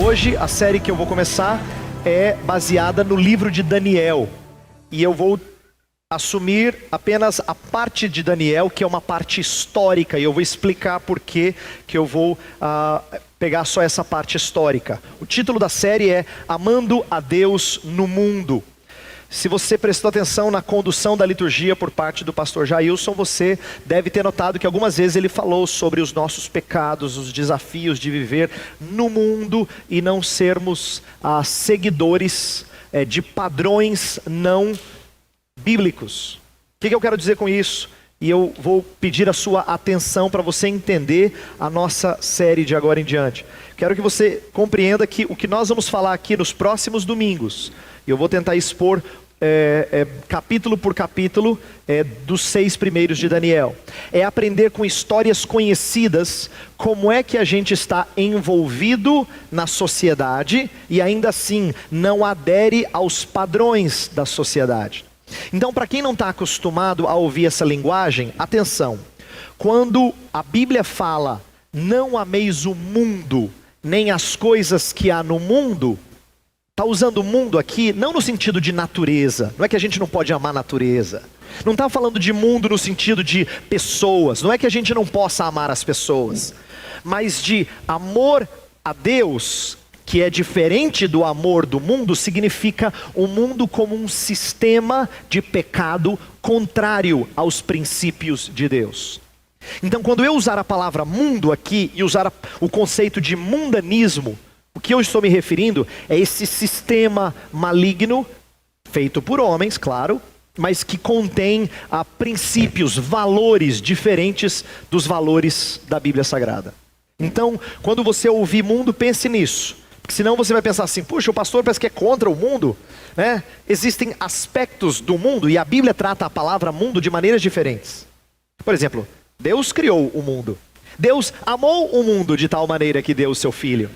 Hoje a série que eu vou começar é baseada no livro de Daniel. E eu vou assumir apenas a parte de Daniel, que é uma parte histórica. E eu vou explicar por que eu vou pegar só essa parte histórica. O título da série é Amando a Deus no Mundo. Se você prestou atenção na condução da liturgia por parte do pastor Jailson, você deve ter notado que algumas vezes ele falou sobre os nossos pecados, os desafios de viver no mundo e não sermos seguidores de padrões não bíblicos. O que eu quero dizer com isso? E eu vou pedir a sua atenção para você entender a nossa série de agora em diante. Quero que você compreenda que o que nós vamos falar aqui nos próximos domingos, e eu vou tentar expor capítulo por capítulo dos 6 primeiros de Daniel. É aprender com histórias conhecidas como é que a gente está envolvido na sociedade e ainda assim não adere aos padrões da sociedade. Então, para quem não está acostumado a ouvir essa linguagem, atenção. Quando a Bíblia fala, não ameis o mundo, nem as coisas que há no mundo, está usando o mundo aqui, não no sentido de natureza. Não é que a gente não pode amar a natureza. Não está falando de mundo no sentido de pessoas. Não é que a gente não possa amar as pessoas. Mas de amor a Deus, que é diferente do amor do mundo, significa o mundo como um sistema de pecado contrário aos princípios de Deus. Então, quando eu usar a palavra mundo aqui e usar o conceito de mundanismo, o que eu estou me referindo é esse sistema maligno, feito por homens, claro, mas que contém princípios, valores diferentes dos valores da Bíblia Sagrada. Então, quando você ouvir mundo, pense nisso. Porque senão você vai pensar assim, puxa, o pastor parece que é contra o mundo, né? Existem aspectos do mundo e a Bíblia trata a palavra mundo de maneiras diferentes. Por exemplo, Deus criou o mundo. Deus amou o mundo de tal maneira que deu o seu filho.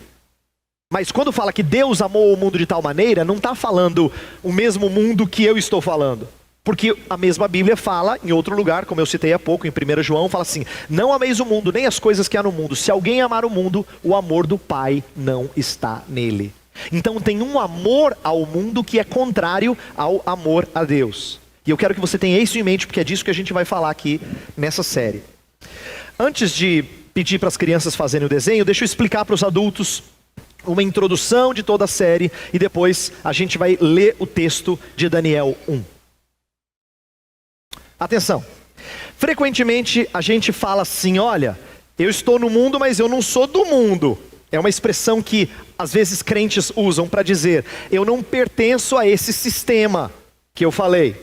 Mas quando fala que Deus amou o mundo de tal maneira, não está falando o mesmo mundo que eu estou falando. Porque a mesma Bíblia fala, em outro lugar, como eu citei há pouco, em 1 João, fala assim, não ameis o mundo, nem as coisas que há no mundo. Se alguém amar o mundo, o amor do Pai não está nele. Então tem um amor ao mundo que é contrário ao amor a Deus. E eu quero que você tenha isso em mente, porque é disso que a gente vai falar aqui nessa série. Antes de pedir para as crianças fazerem o desenho, deixa eu explicar para os adultos uma introdução de toda a série e depois a gente vai ler o texto de Daniel 1. Atenção, frequentemente a gente fala assim, olha, eu estou no mundo, mas eu não sou do mundo. É uma expressão que às vezes crentes usam para dizer, eu não pertenço a esse sistema que eu falei.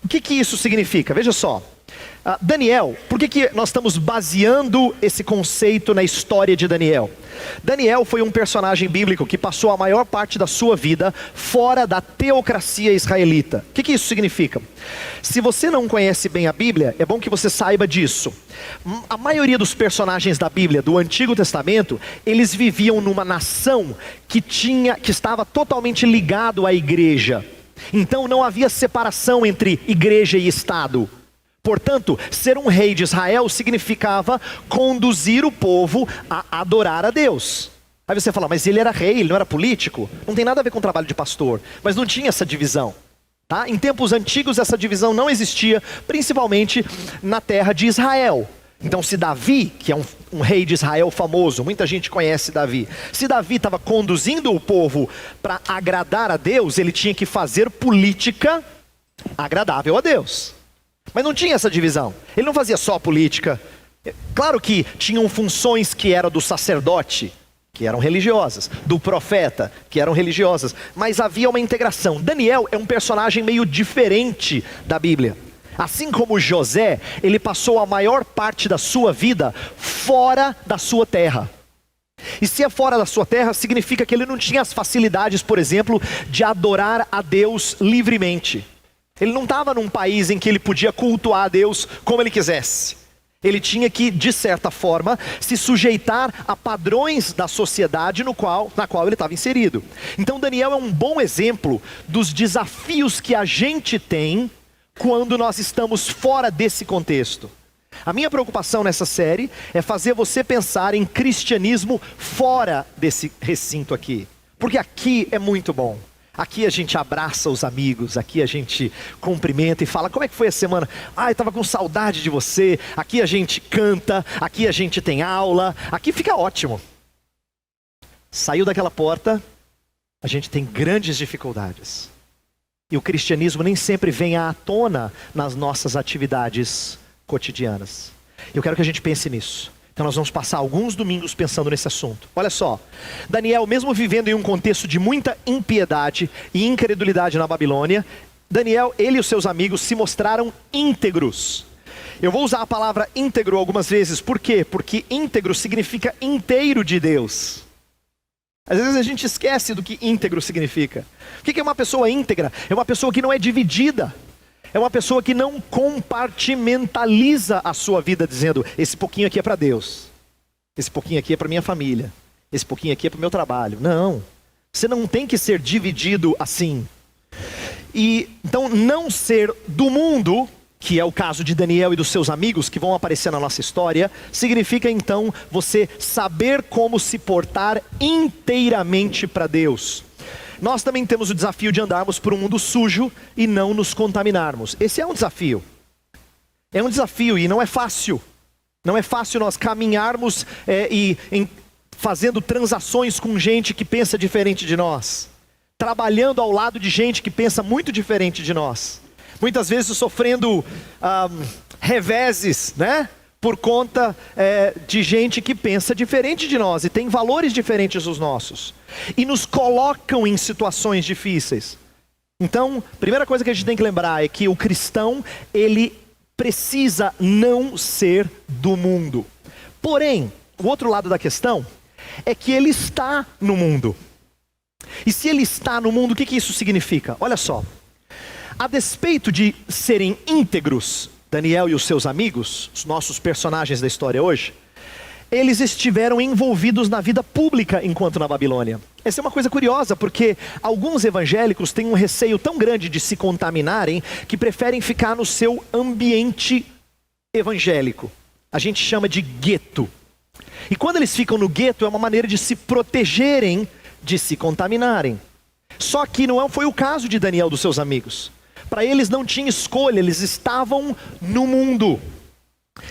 O que isso significa? Veja só. Daniel, por que nós estamos baseando esse conceito na história de Daniel? Daniel foi um personagem bíblico que passou a maior parte da sua vida fora da teocracia israelita. O que isso significa? Se você não conhece bem a Bíblia, é bom que você saiba disso. A maioria dos personagens da Bíblia, do Antigo Testamento, eles viviam numa nação que estava totalmente ligado à igreja. Então não havia separação entre igreja e Estado. Portanto, ser um rei de Israel significava conduzir o povo a adorar a Deus. Aí você fala, mas ele era rei, ele não era político? Não tem nada a ver com o trabalho de pastor. Mas não tinha essa divisão. Tá? Em tempos antigos essa divisão não existia, principalmente na terra de Israel. Então se Davi, que é um rei de Israel famoso, muita gente conhece Davi. Se Davi estava conduzindo o povo para agradar a Deus, ele tinha que fazer política agradável a Deus. Mas não tinha essa divisão. Ele não fazia só política. Claro que tinham funções que eram do sacerdote, que eram religiosas, do profeta, que eram religiosas, mas havia uma integração. Daniel é um personagem meio diferente da Bíblia. Assim como José, ele passou a maior parte da sua vida fora da sua terra. E se é fora da sua terra, significa que ele não tinha as facilidades, por exemplo, de adorar a Deus livremente. Ele não estava num país em que ele podia cultuar a Deus como ele quisesse. Ele tinha que, de certa forma, se sujeitar a padrões da sociedade na qual ele estava inserido. Então Daniel é um bom exemplo dos desafios que a gente tem quando nós estamos fora desse contexto. A minha preocupação nessa série é fazer você pensar em cristianismo fora desse recinto aqui. Porque aqui é muito bom. Aqui a gente abraça os amigos, aqui a gente cumprimenta e fala: como é que foi a semana? Eu estava com saudade de você. Aqui a gente canta, aqui a gente tem aula, aqui fica ótimo. Saiu daquela porta, a gente tem grandes dificuldades. E o cristianismo nem sempre vem à tona nas nossas atividades cotidianas. Eu quero que a gente pense nisso. Então nós vamos passar alguns domingos pensando nesse assunto. Olha só, Daniel, mesmo vivendo em um contexto de muita impiedade e incredulidade na Babilônia, Daniel, ele e os seus amigos se mostraram íntegros. Eu vou usar a palavra íntegro algumas vezes. Por quê? Porque íntegro significa inteiro de Deus. Às vezes a gente esquece do que íntegro significa. O que é uma pessoa íntegra? É uma pessoa que não é dividida. É uma pessoa que não compartimentaliza a sua vida dizendo: esse pouquinho aqui é para Deus, esse pouquinho aqui é para minha família, esse pouquinho aqui é para o meu trabalho. Não, você não tem que ser dividido assim. E então não ser do mundo, que é o caso de Daniel e dos seus amigos que vão aparecer na nossa história, significa então você saber como se portar inteiramente para Deus. Nós também temos o desafio de andarmos por um mundo sujo e não nos contaminarmos. Esse é um desafio. É um desafio e não é fácil. Não é fácil nós caminharmos fazendo transações com gente que pensa diferente de nós. Trabalhando ao lado de gente que pensa muito diferente de nós. Muitas vezes sofrendo reveses, né? Por conta de gente que pensa diferente de nós e tem valores diferentes dos nossos. E nos colocam em situações difíceis. Então, a primeira coisa que a gente tem que lembrar é que o cristão, ele precisa não ser do mundo. Porém, o outro lado da questão é que ele está no mundo. E se ele está no mundo, o que isso significa? Olha só. A despeito de serem íntegros, Daniel e os seus amigos, os nossos personagens da história hoje, eles estiveram envolvidos na vida pública enquanto na Babilônia. Essa é uma coisa curiosa, porque alguns evangélicos têm um receio tão grande de se contaminarem, que preferem ficar no seu ambiente evangélico. A gente chama de gueto. E quando eles ficam no gueto, é uma maneira de se protegerem de se contaminarem. Só que não foi o caso de Daniel e dos seus amigos. Para eles não tinha escolha, eles estavam no mundo.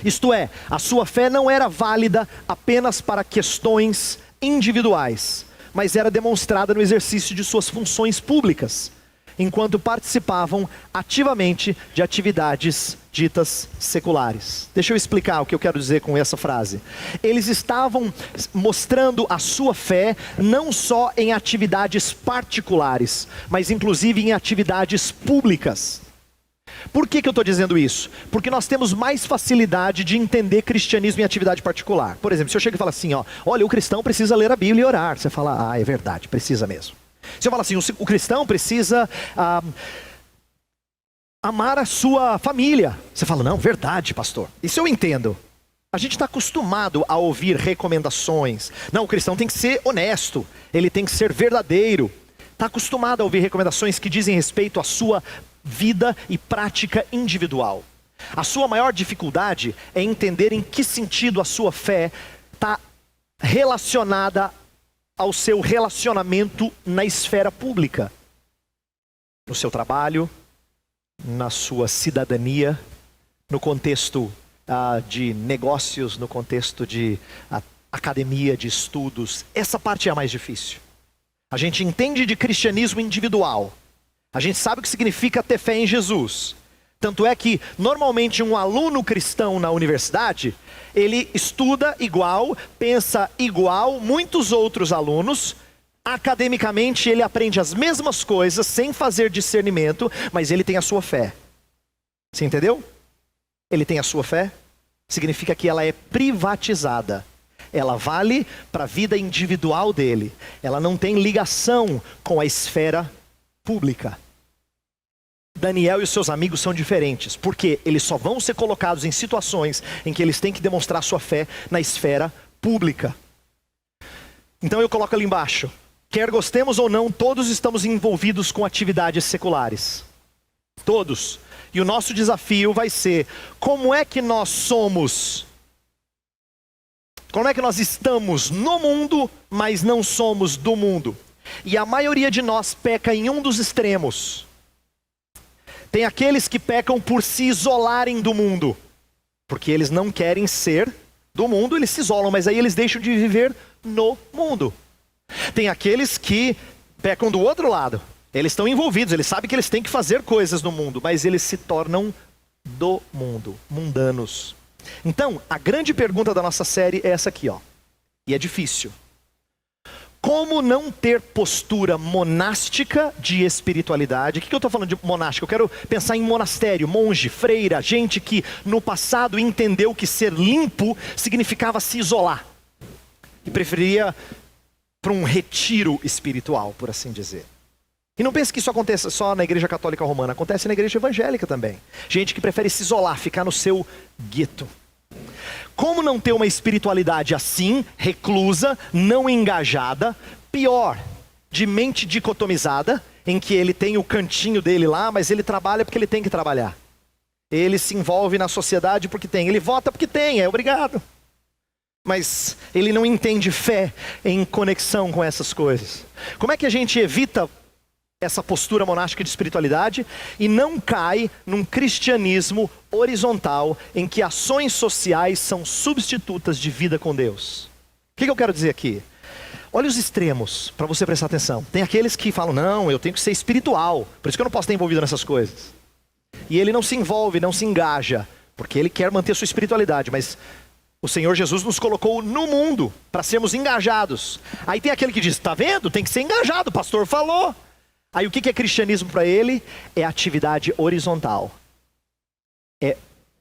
Isto é, a sua fé não era válida apenas para questões individuais, mas era demonstrada no exercício de suas funções públicas, enquanto participavam ativamente de atividades ditas seculares. Deixa eu explicar o que eu quero dizer com essa frase. Eles estavam mostrando a sua fé não só em atividades particulares, mas inclusive em atividades públicas. Por que eu estou dizendo isso? Porque nós temos mais facilidade de entender cristianismo em atividade particular. Por exemplo, se eu chego e falo assim, olha, o cristão precisa ler a Bíblia e orar. Você fala, é verdade, precisa mesmo. Se eu falar assim, o cristão precisa amar a sua família. Você fala, não, verdade, pastor. Isso eu entendo. A gente está acostumado a ouvir recomendações. Não, o cristão tem que ser honesto, ele tem que ser verdadeiro. Está acostumado a ouvir recomendações que dizem respeito à sua vida e prática individual. A sua maior dificuldade é entender em que sentido a sua fé está relacionada ao seu relacionamento na esfera pública. No seu trabalho, na sua cidadania, no contexto de negócios, no contexto de academia, de estudos. Essa parte é a mais difícil. A gente entende de cristianismo individual. A gente sabe o que significa ter fé em Jesus. Tanto é que, normalmente, um aluno cristão na universidade, ele estuda igual, pensa igual, muitos outros alunos. Academicamente, ele aprende as mesmas coisas, sem fazer discernimento, mas ele tem a sua fé. Você entendeu? Ele tem a sua fé. Significa que ela é privatizada. Ela vale para a vida individual dele. Ela não tem ligação com a esfera pública. Daniel e os seus amigos são diferentes, porque eles só vão ser colocados em situações em que eles têm que demonstrar sua fé na esfera pública. Então eu coloco ali embaixo, quer gostemos ou não, todos estamos envolvidos com atividades seculares. Todos. E o nosso desafio vai ser, como é que nós somos? Como é que nós estamos no mundo, mas não somos do mundo? E a maioria de nós peca em um dos extremos. Tem aqueles que pecam por se isolarem do mundo, porque eles não querem ser do mundo, eles se isolam, mas aí eles deixam de viver no mundo. Tem aqueles que pecam do outro lado. Eles estão envolvidos, eles sabem que eles têm que fazer coisas no mundo, mas eles se tornam do mundo, mundanos. Então, a grande pergunta da nossa série é essa aqui, ó. E é difícil. Como não ter postura monástica de espiritualidade? O que eu estou falando de monástica? Eu quero pensar em monastério, monge, freira, gente que no passado entendeu que ser limpo significava se isolar. E preferia para um retiro espiritual, por assim dizer. E não pense que isso aconteça só na igreja católica romana, acontece na igreja evangélica também. Gente que prefere se isolar, ficar no seu gueto. Como não ter uma espiritualidade assim, reclusa, não engajada, pior, de mente dicotomizada, em que ele tem o cantinho dele lá, mas ele trabalha porque ele tem que trabalhar. Ele se envolve na sociedade porque tem, ele vota porque tem, é obrigado. Mas ele não entende fé em conexão com essas coisas. Como é que a gente evita essa postura monástica de espiritualidade e não cai num cristianismo horizontal em que ações sociais são substitutas de vida com Deus? O que eu quero dizer aqui? Olha os extremos, para você prestar atenção. Tem aqueles que falam, não, eu tenho que ser espiritual, por isso que eu não posso estar envolvido nessas coisas. E ele não se envolve, não se engaja, porque ele quer manter sua espiritualidade, mas o Senhor Jesus nos colocou no mundo para sermos engajados. Aí tem aquele que diz, tá vendo? Tem que ser engajado, o pastor falou. Aí o que é cristianismo para ele? É atividade horizontal. É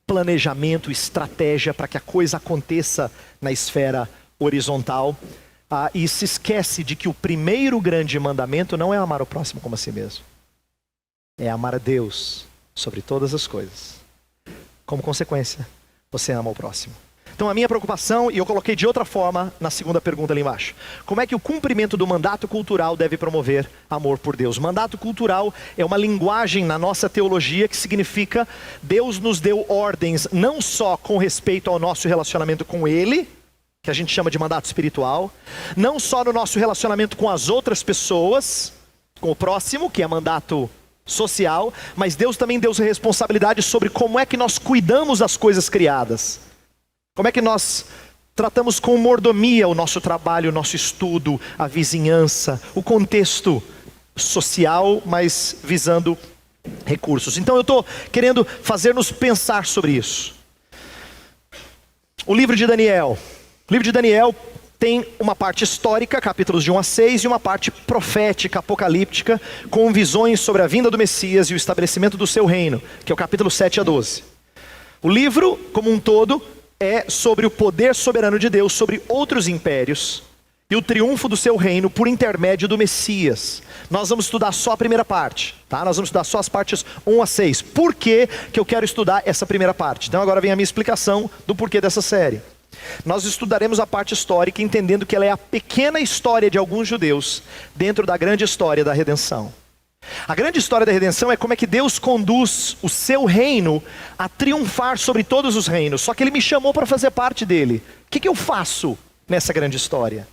planejamento, estratégia para que a coisa aconteça na esfera horizontal. E se esquece de que o primeiro grande mandamento não é amar o próximo como a si mesmo. É amar a Deus sobre todas as coisas. Como consequência, você ama o próximo. Então a minha preocupação, e eu coloquei de outra forma na segunda pergunta ali embaixo. Como é que o cumprimento do mandato cultural deve promover amor por Deus? Mandato cultural é uma linguagem na nossa teologia que significa Deus nos deu ordens não só com respeito ao nosso relacionamento com Ele, que a gente chama de mandato espiritual, não só no nosso relacionamento com as outras pessoas, com o próximo, que é mandato social, mas Deus também deu responsabilidade sobre como é que nós cuidamos das coisas criadas. Como é que nós tratamos com mordomia o nosso trabalho, o nosso estudo, a vizinhança, o contexto social, mas visando recursos. Então eu estou querendo fazer-nos pensar sobre isso. O livro de Daniel. O livro de Daniel tem uma parte histórica, capítulos de 1 a 6, e uma parte profética, apocalíptica, com visões sobre a vinda do Messias e o estabelecimento do seu reino, que é o capítulo 7 a 12. O livro, como um todo, é sobre o poder soberano de Deus sobre outros impérios e o triunfo do seu reino por intermédio do Messias. Nós vamos estudar só a primeira parte, tá? Nós vamos estudar só as partes 1 a 6. Por que eu quero estudar essa primeira parte? Então agora vem a minha explicação do porquê dessa série. Nós estudaremos a parte histórica entendendo que ela é a pequena história de alguns judeus dentro da grande história da redenção. A grande história da redenção é como é que Deus conduz o seu reino a triunfar sobre todos os reinos. Só que Ele me chamou para fazer parte dele. O que eu faço nessa grande história?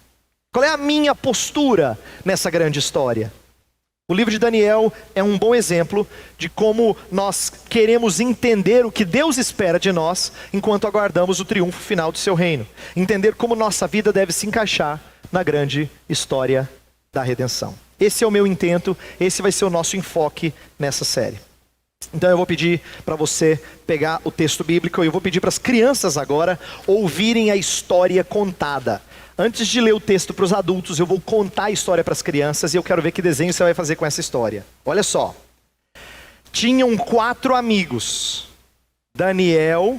Qual é a minha postura nessa grande história? O livro de Daniel é um bom exemplo de como nós queremos entender o que Deus espera de nós enquanto aguardamos o triunfo final do seu reino. Entender como nossa vida deve se encaixar na grande história da redenção. Esse é o meu intento, esse vai ser o nosso enfoque nessa série. Então eu vou pedir para você pegar o texto bíblico e eu vou pedir para as crianças agora ouvirem a história contada. Antes de ler o texto para os adultos, eu vou contar a história para as crianças e eu quero ver que desenho você vai fazer com essa história. Olha só. Tinham 4 amigos: Daniel,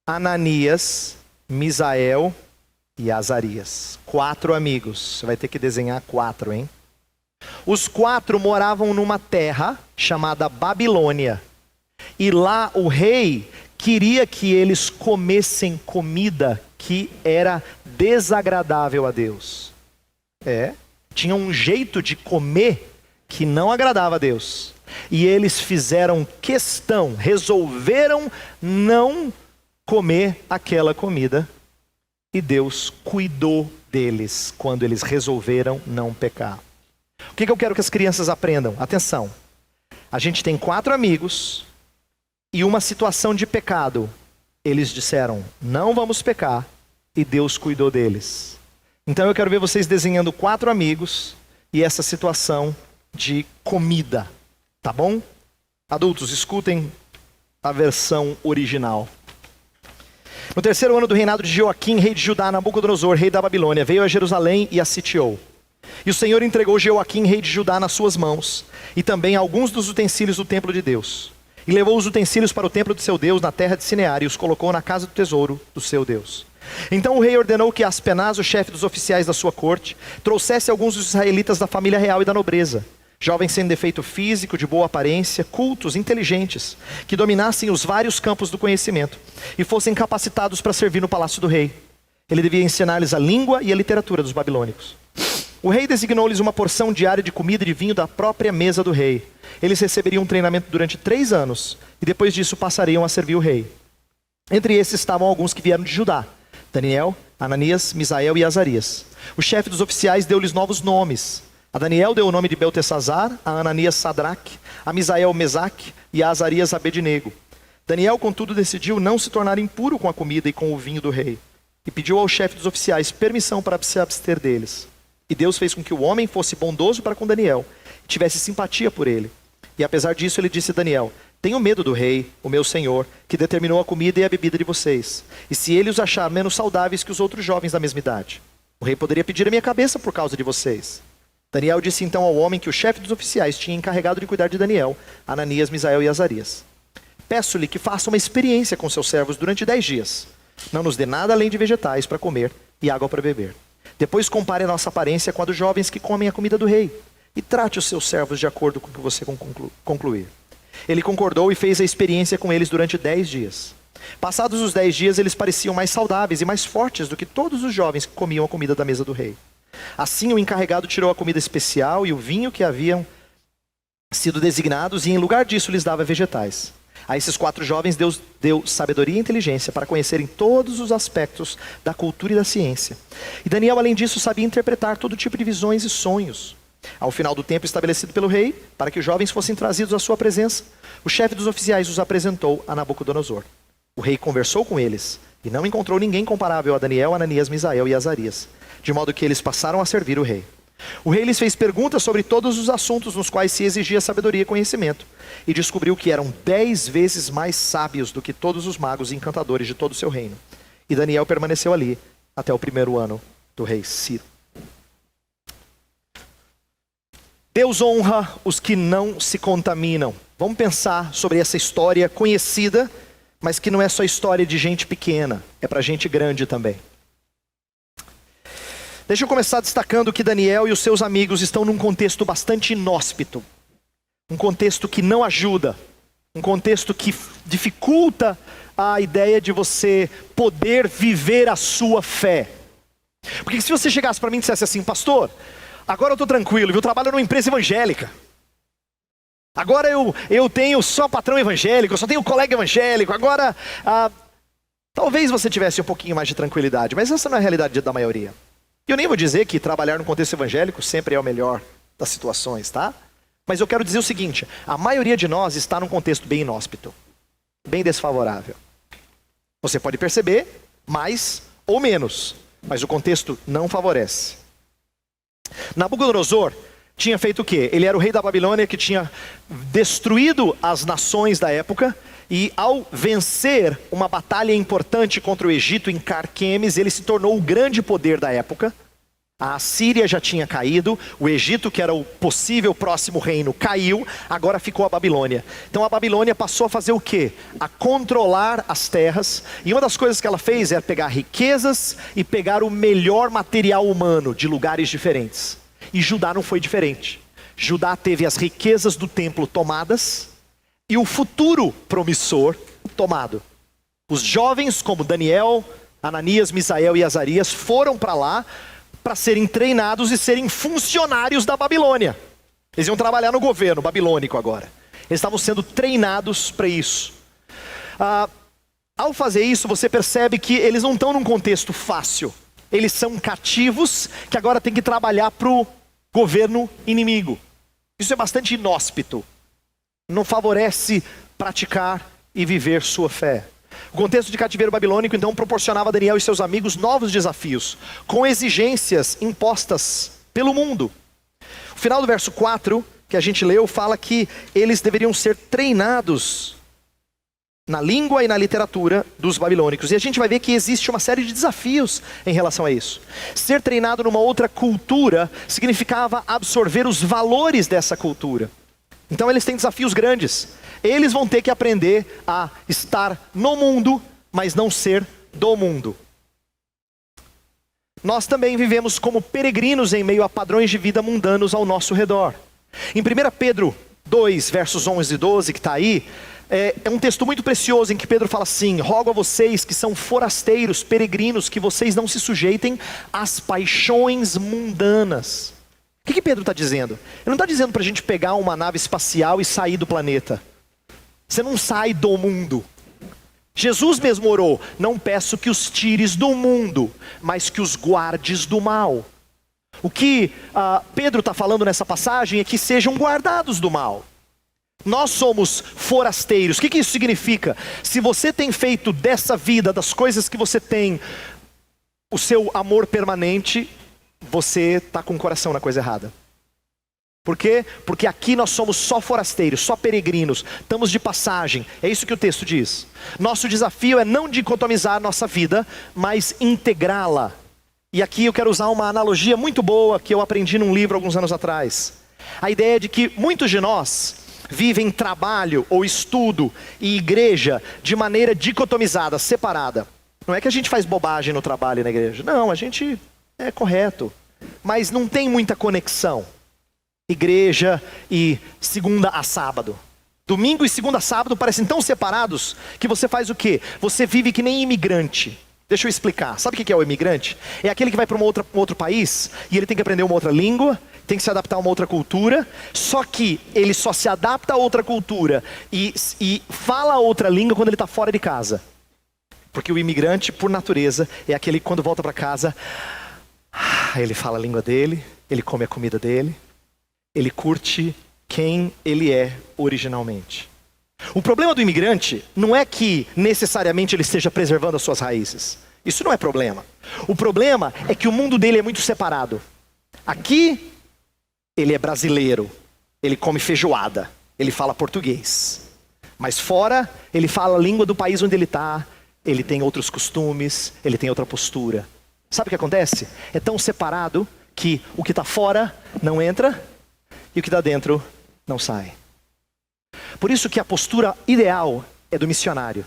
Ananias, Misael e Azarias. 4 amigos. Você vai ter que desenhar 4, hein? Os 4 moravam numa terra chamada Babilônia. E lá o rei queria que eles comessem comida que era desagradável a Deus. Tinha um jeito de comer que não agradava a Deus. E eles fizeram questão, resolveram não comer aquela comida. E Deus cuidou deles quando eles resolveram não pecar. O que eu quero que as crianças aprendam? Atenção, a gente tem 4 amigos e uma situação de pecado. Eles disseram, não vamos pecar, e Deus cuidou deles. Então eu quero ver vocês desenhando 4 amigos e essa situação de comida, tá bom? Adultos, escutem a versão original. No 3º ano do reinado de Joaquim, rei de Judá, Nabucodonosor, rei da Babilônia, veio a Jerusalém e a sitiou. E o Senhor entregou Joaquim, rei de Judá, nas suas mãos, e também alguns dos utensílios do templo de Deus. E levou os utensílios para o templo de seu Deus, na terra de Sinear, e os colocou na casa do tesouro do seu Deus. Então o rei ordenou que Aspenaz, o chefe dos oficiais da sua corte, trouxesse alguns dos israelitas da família real e da nobreza, jovens sem defeito físico, de boa aparência, cultos, inteligentes, que dominassem os vários campos do conhecimento, e fossem capacitados para servir no palácio do rei. Ele devia ensinar-lhes a língua e a literatura dos babilônicos. O rei designou-lhes uma porção diária de comida e de vinho da própria mesa do rei. Eles receberiam um treinamento durante 3 anos, e depois disso passariam a servir o rei. Entre esses estavam alguns que vieram de Judá: Daniel, Ananias, Misael e Azarias. O chefe dos oficiais deu-lhes novos nomes. A Daniel deu o nome de Beltesazar, a Ananias Sadraque, a Misael Mesaque e a Azarias Abednego. Daniel, contudo, decidiu não se tornar impuro com a comida e com o vinho do rei, e pediu ao chefe dos oficiais permissão para se abster deles. E Deus fez com que o homem fosse bondoso para com Daniel, e tivesse simpatia por ele. E apesar disso ele disse a Daniel: tenho medo do rei, o meu senhor, que determinou a comida e a bebida de vocês. E se ele os achar menos saudáveis que os outros jovens da mesma idade, o rei poderia pedir a minha cabeça por causa de vocês. Daniel disse então ao homem que o chefe dos oficiais tinha encarregado de cuidar de Daniel, Ananias, Misael e Azarias: peço-lhe que faça uma experiência com seus servos durante 10 dias. Não nos dê nada além de vegetais para comer e água para beber. Depois compare a nossa aparência com a dos jovens que comem a comida do rei, e trate os seus servos de acordo com o que você concluir. Ele concordou e fez a experiência com eles durante 10 dias. Passados os 10 dias, eles pareciam mais saudáveis e mais fortes do que todos os jovens que comiam a comida da mesa do rei. Assim o encarregado tirou a comida especial e o vinho que haviam sido designados, e em lugar disso lhes dava vegetais. A esses 4 jovens Deus deu sabedoria e inteligência para conhecerem todos os aspectos da cultura e da ciência. E Daniel, além disso, sabia interpretar todo tipo de visões e sonhos. Ao final do tempo estabelecido pelo rei, para que os jovens fossem trazidos à sua presença, o chefe dos oficiais os apresentou a Nabucodonosor. O rei conversou com eles e não encontrou ninguém comparável a Daniel, Ananias, Misael e Azarias, de modo que eles passaram a servir o rei. O rei lhes fez perguntas sobre todos os assuntos nos quais se exigia sabedoria e conhecimento, e descobriu que eram 10 vezes mais sábios do que todos os magos e encantadores de todo o seu reino. E Daniel permaneceu ali até o 1º ano do rei Ciro. Deus honra os que não se contaminam. Vamos pensar sobre essa história conhecida, mas que não é só história de gente pequena, é para gente grande também. Deixa eu começar destacando que Daniel e os seus amigos estão num contexto bastante inóspito. Um contexto que não ajuda. Um contexto que dificulta a ideia de você poder viver a sua fé. Porque se você chegasse para mim e dissesse assim: pastor, agora eu estou tranquilo, eu trabalho numa empresa evangélica. Agora eu tenho só patrão evangélico, eu só tenho colega evangélico. Agora, talvez você tivesse um pouquinho mais de tranquilidade, mas essa não é a realidade da maioria. E eu nem vou dizer que trabalhar no contexto evangélico sempre é o melhor das situações, tá? Mas eu quero dizer o seguinte: a maioria de nós está num contexto bem inóspito, bem desfavorável. Você pode perceber mais ou menos, mas o contexto não favorece. Nabucodonosor tinha feito o quê? Ele era o rei da Babilônia que tinha destruído as nações da época, e ao vencer uma batalha importante contra o Egito em Carquemes, ele se tornou o grande poder da época. A Assíria já tinha caído, o Egito, que era o possível próximo reino, caiu, agora ficou a Babilônia. Então a Babilônia passou a fazer o quê? A controlar as terras, e uma das coisas que ela fez era pegar riquezas e pegar o melhor material humano de lugares diferentes. E Judá não foi diferente. Judá teve as riquezas do templo tomadas e o futuro promissor tomado. Os jovens como Daniel, Ananias, Misael e Azarias foram para lá para serem treinados e serem funcionários da Babilônia. Eles iam trabalhar no governo babilônico agora. Eles estavam sendo treinados para isso. Ao fazer isso, você percebe que eles não estão num contexto fácil. Eles são cativos que agora têm que trabalhar para o governo inimigo. Isso é bastante inóspito. Não favorece praticar e viver sua fé. O contexto de cativeiro babilônico, então, proporcionava a Daniel e seus amigos novos desafios, com exigências impostas pelo mundo. O final do verso 4, que a gente leu, fala que eles deveriam ser treinados na língua e na literatura dos babilônicos. E a gente vai ver que existe uma série de desafios em relação a isso. Ser treinado numa outra cultura significava absorver os valores dessa cultura. Então eles têm desafios grandes. Eles vão ter que aprender a estar no mundo, mas não ser do mundo. Nós também vivemos como peregrinos em meio a padrões de vida mundanos ao nosso redor. Em 1 Pedro 2, versos 11 e 12, que está aí, é um texto muito precioso em que Pedro fala assim: rogo a vocês que são forasteiros, peregrinos, que vocês não se sujeitem às paixões mundanas. O que Pedro está dizendo? Ele não está dizendo para a gente pegar uma nave espacial e sair do planeta. Você não sai do mundo. Jesus mesmo orou: não peço que os tires do mundo, mas que os guardes do mal. O que Pedro está falando nessa passagem é que sejam guardados do mal. Nós somos forasteiros. O que isso significa? Se você tem feito dessa vida, das coisas que você tem, o seu amor permanente, você está com o coração na coisa errada. Por quê? Porque aqui nós somos só forasteiros, só peregrinos, estamos de passagem. É isso que o texto diz. Nosso desafio é não dicotomizar nossa vida, mas integrá-la. E aqui eu quero usar uma analogia muito boa que eu aprendi num livro alguns anos atrás. A ideia é de que muitos de nós vivem trabalho ou estudo e igreja de maneira dicotomizada, separada. Não é que a gente faz bobagem no trabalho e na igreja. Não, a gente é correto. Mas não tem muita conexão. Igreja e segunda a sábado. Domingo e segunda a sábado parecem tão separados que você faz o quê? Você vive que nem imigrante. Deixa eu explicar. Sabe o que é o imigrante? É aquele que vai para um outro país e ele tem que aprender uma outra língua, tem que se adaptar a uma outra cultura, só que ele só se adapta a outra cultura e fala outra língua quando ele está fora de casa. Porque o imigrante, por natureza, é aquele que quando volta para casa, ele fala a língua dele, ele come a comida dele, ele curte quem ele é originalmente. O problema do imigrante não é que necessariamente ele esteja preservando as suas raízes. Isso não é problema. O problema é que o mundo dele é muito separado. Aqui, ele é brasileiro, ele come feijoada, ele fala português. Mas fora, ele fala a língua do país onde ele está, ele tem outros costumes, ele tem outra postura. Sabe o que acontece? É tão separado que o que está fora não entra e o que está dentro não sai. Por isso que a postura ideal é do missionário.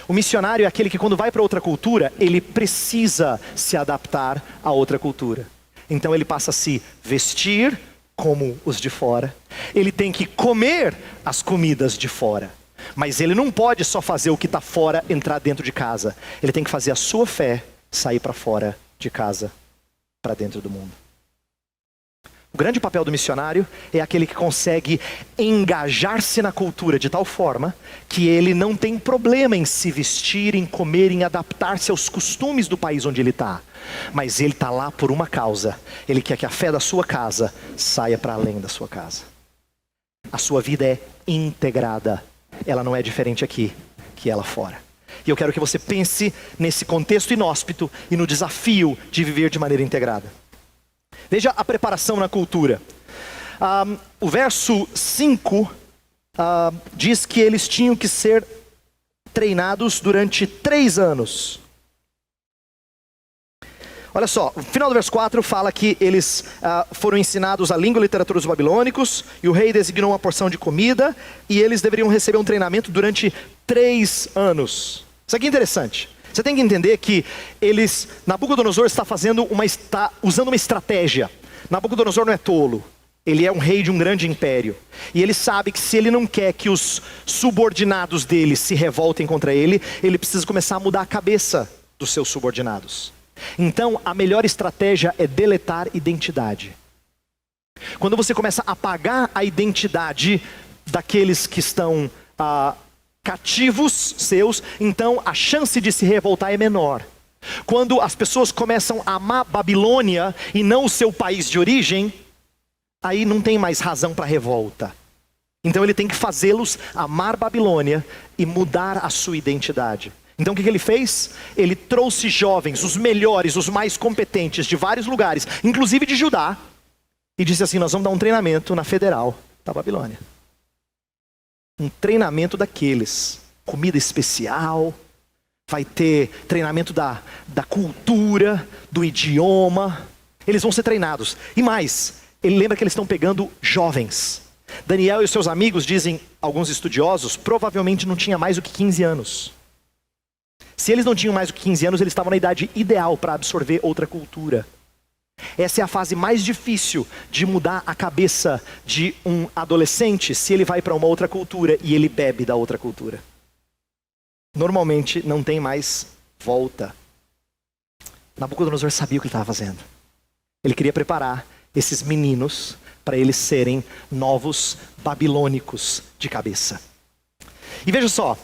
O missionário é aquele que quando vai para outra cultura, ele precisa se adaptar a outra cultura. Então ele passa a se vestir como os de fora. Ele tem que comer as comidas de fora. Mas ele não pode só fazer o que está fora entrar dentro de casa. Ele tem que fazer a sua fé sair para fora de casa, para dentro do mundo. O grande papel do missionário é aquele que consegue engajar-se na cultura de tal forma que ele não tem problema em se vestir, em comer, em adaptar-se aos costumes do país onde ele está. Mas ele está lá por uma causa. Ele quer que a fé da sua casa saia para além da sua casa. A sua vida é integrada. Ela não é diferente aqui que ela fora. E eu quero que você pense nesse contexto inóspito e no desafio de viver de maneira integrada. Veja a preparação na cultura. O verso 5 diz que eles tinham que ser treinados durante 3 anos. Olha só, o final do verso 4 fala que eles foram ensinados a língua e literatura dos babilônicos, e o rei designou uma porção de comida, e eles deveriam receber um treinamento durante 3 anos. Isso aqui é interessante. Você tem que entender que Nabucodonosor está usando uma estratégia. Nabucodonosor não é tolo. Ele é um rei de um grande império. E ele sabe que se ele não quer que os subordinados dele se revoltem contra ele, ele precisa começar a mudar a cabeça dos seus subordinados. Então, a melhor estratégia é deletar identidade. Quando você começa a apagar a identidade daqueles que estão cativos seus, então a chance de se revoltar é menor. Quando as pessoas começam a amar Babilônia e não o seu país de origem, aí não tem mais razão para revolta. Então ele tem que fazê-los amar Babilônia e mudar a sua identidade. Então o que ele fez? Ele trouxe jovens, os melhores, os mais competentes de vários lugares, inclusive de Judá, e disse assim: nós vamos dar um treinamento na Federal da Babilônia. Um treinamento daqueles, comida especial, vai ter treinamento da cultura, do idioma, eles vão ser treinados. E mais, ele lembra que eles estão pegando jovens. Daniel e seus amigos, dizem alguns estudiosos, provavelmente não tinha mais do que 15 anos. Se eles não tinham mais do que 15 anos, eles estavam na idade ideal para absorver outra cultura. Essa é a fase mais difícil de mudar a cabeça de um adolescente, se ele vai para uma outra cultura e ele bebe da outra cultura. Normalmente não tem mais volta. Nabucodonosor sabia o que ele estava fazendo. Ele queria preparar esses meninos para eles serem novos babilônicos de cabeça. E veja só,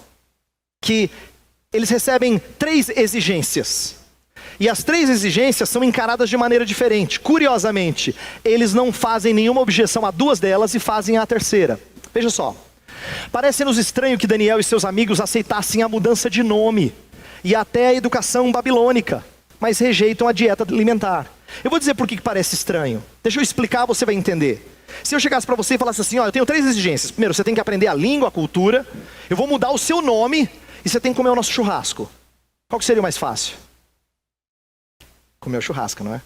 que eles recebem 3 exigências. E as 3 exigências são encaradas de maneira diferente. Curiosamente, eles não fazem nenhuma objeção a 2 delas e fazem a terceira. Veja só. Parece-nos estranho que Daniel e seus amigos aceitassem a mudança de nome e até a educação babilônica, mas rejeitam a dieta alimentar. Eu vou dizer por que parece estranho. Deixa eu explicar, você vai entender. Se eu chegasse para você e falasse assim: ó, eu tenho 3 exigências. Primeiro, você tem que aprender a língua, a cultura. Eu vou mudar o seu nome e você tem que comer o nosso churrasco. Qual que seria o mais fácil? Comer o churrasco, não é?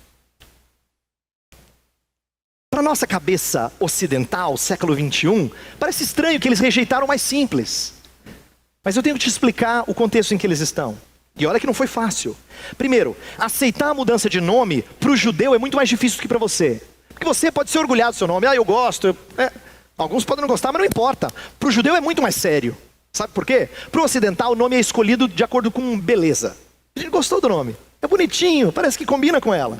Para nossa cabeça ocidental, século 21, parece estranho que eles rejeitaram o mais simples. Mas eu tenho que te explicar o contexto em que eles estão. E olha que não foi fácil. Primeiro, aceitar a mudança de nome para o judeu é muito mais difícil do que para você. Porque você pode ser orgulhado do seu nome. Eu gosto. Alguns podem não gostar, mas não importa. Para o judeu é muito mais sério. Sabe por quê? Para o ocidental, o nome é escolhido de acordo com beleza. A gente gostou do nome. É bonitinho, parece que combina com ela.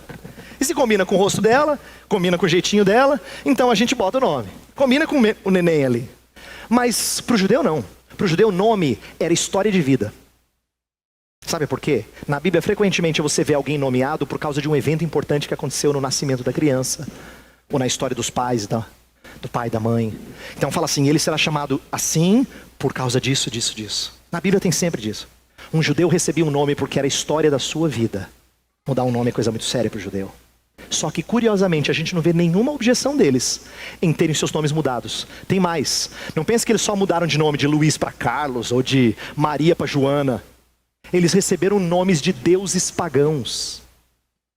E se combina com o rosto dela, combina com o jeitinho dela, então a gente bota o nome. Combina com o neném ali. Mas para o judeu não. Para o judeu o nome era história de vida. Sabe por quê? Na Bíblia frequentemente você vê alguém nomeado por causa de um evento importante que aconteceu no nascimento da criança. Ou na história dos pais, do pai e da mãe. Então fala assim: ele será chamado assim por causa disso, disso, disso. Na Bíblia tem sempre disso. Um judeu recebia um nome porque era a história da sua vida. Mudar um nome é coisa muito séria para o judeu. Só que curiosamente a gente não vê nenhuma objeção deles em terem seus nomes mudados. Tem mais. Não pense que eles só mudaram de nome de Luiz para Carlos ou de Maria para Joana. Eles receberam nomes de deuses pagãos.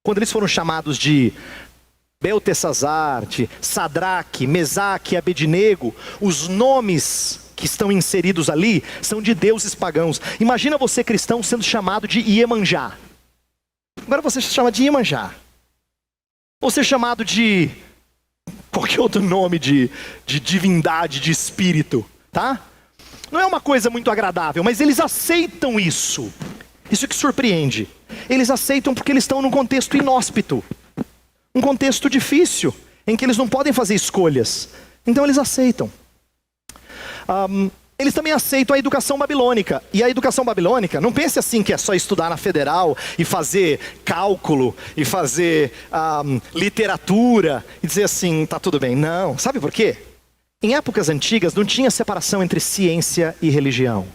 Quando eles foram chamados de Beltesazar, de Sadraque, Mesaque e Abednego, os nomes que estão inseridos ali são de deuses pagãos. Imagina você, cristão, sendo chamado de Iemanjá. Agora você se chama de Iemanjá. Ou ser chamado de qualquer outro nome de divindade, de espírito, tá? Não é uma coisa muito agradável, mas eles aceitam isso. Isso que surpreende. Eles aceitam porque eles estão num contexto inóspito. Um contexto difícil, em que eles não podem fazer escolhas. Então eles aceitam. Eles também aceitam a educação babilônica. E a educação babilônica, não pense assim que é só estudar na Federal e fazer cálculo e fazer literatura e dizer assim, tá tudo bem. Não, sabe por quê? Em épocas antigas não tinha separação entre ciência e religião.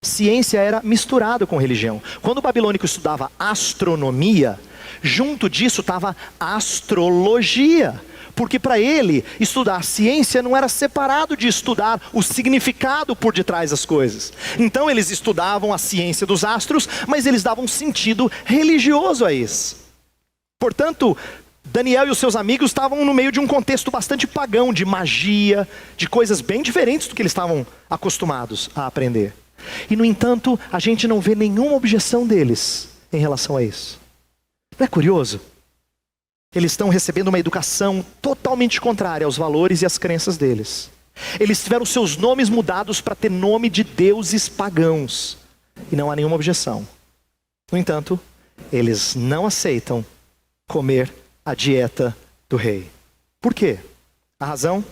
Ciência era misturado com religião. Quando o babilônico estudava astronomia, junto disso estava astrologia. Porque para ele, estudar ciência não era separado de estudar o significado por detrás das coisas. Então eles estudavam a ciência dos astros, mas eles davam um sentido religioso a isso. Portanto, Daniel e os seus amigos estavam no meio de um contexto bastante pagão, de magia, de coisas bem diferentes do que eles estavam acostumados a aprender. E no entanto, a gente não vê nenhuma objeção deles em relação a isso. Não é curioso? Eles estão recebendo uma educação totalmente contrária aos valores e às crenças deles. Eles tiveram seus nomes mudados para ter nome de deuses pagãos. E não há nenhuma objeção. No entanto, eles não aceitam comer a dieta do rei. Por quê? A razão?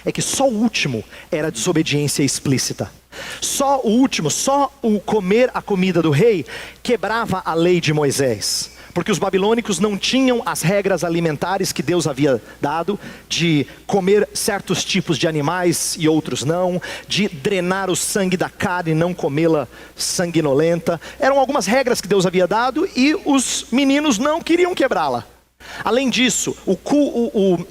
é que só o último era desobediência explícita. Só o último, só o comer a comida do rei quebrava a lei de Moisés. Porque os babilônicos não tinham as regras alimentares que Deus havia dado, de comer certos tipos de animais e outros não, de drenar o sangue da carne e não comê-la sanguinolenta. Eram algumas regras que Deus havia dado e os meninos não queriam quebrá-la. Além disso,